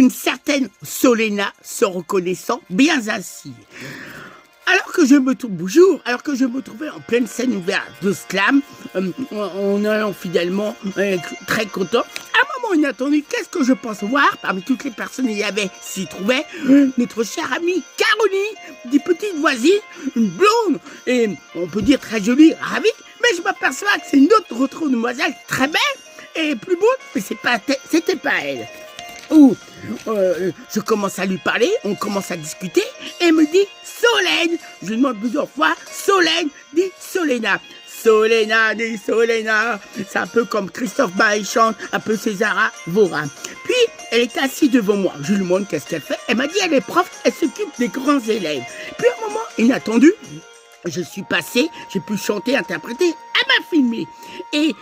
une certaine Solena se reconnaissant bien assis. Alors que je me trouvais en pleine scène ouverte de slam, en allant fidèlement, très content, à un moment inattendu, qu'est-ce que je pense voir? Parmi toutes les personnes il y avait, s'y trouvait, notre chère amie Caroline, des petites voisines, une blonde, et on peut dire très jolie, ravie, mais je m'aperçois que c'est une autre demoiselle très belle, et plus beau, mais c'était pas elle. Je commence à lui parler, on commence à discuter, et elle me dit Solène. Je lui demande plusieurs fois, Solène, dit Solena. Solena, dit Solena. C'est un peu comme Christophe Maé chante, un peu César Vorin. Puis, elle était assise devant moi. Je lui demande qu'est-ce qu'elle fait. Elle m'a dit, elle est prof, elle s'occupe des grands élèves. Puis, à un moment inattendu, je suis passé, j'ai pu chanter, interpréter, elle m'a filmé. Et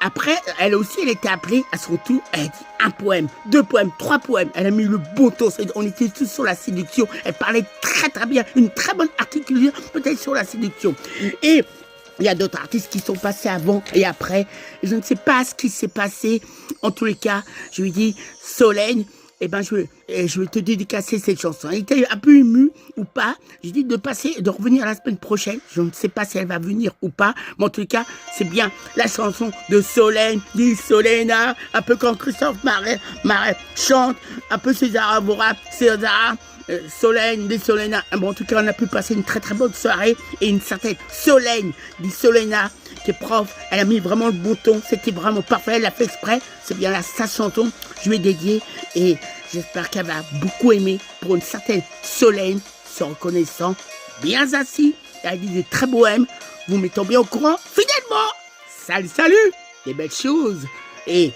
après, elle aussi, elle était appelée à son tour. Elle a dit un poème, 2 poèmes, 3 poèmes. Elle a mis le bon ton. On était tous sur la séduction. Elle parlait très très bien. Une très bonne articulation, peut-être sur la séduction. Et il y a d'autres artistes qui sont passés avant et après. Je ne sais pas ce qui s'est passé. En tous les cas, je lui dis, Solène, je vais te dédicacer cette chanson. Elle était un peu émue ou pas. J'ai dit de revenir la semaine prochaine. Je ne sais pas si elle va venir ou pas. Mais en tout cas, c'est bien la chanson de Solène, dit Solena. Un peu quand Christophe Maé chante. Un peu César Vorin, Solène, dit Solena. Bon, en tout cas, on a pu passer une très très bonne soirée. Et une certaine Solène, dit Solena, qui est prof. Elle a mis vraiment le bon ton. C'était vraiment parfait. Elle l'a fait exprès. C'est bien là, sa chanson. Je lui ai dédié. Et j'espère qu'elle va beaucoup aimer pour une certaine Solène, se reconnaissant bien assis. Elle a dit des très bohèmes, vous mettant bien au courant fidèlement. Salut, des belles choses. Et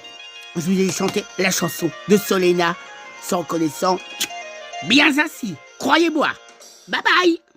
je vous ai chanté la chanson de Solena, se reconnaissant bien assis. Croyez-moi. Bye bye.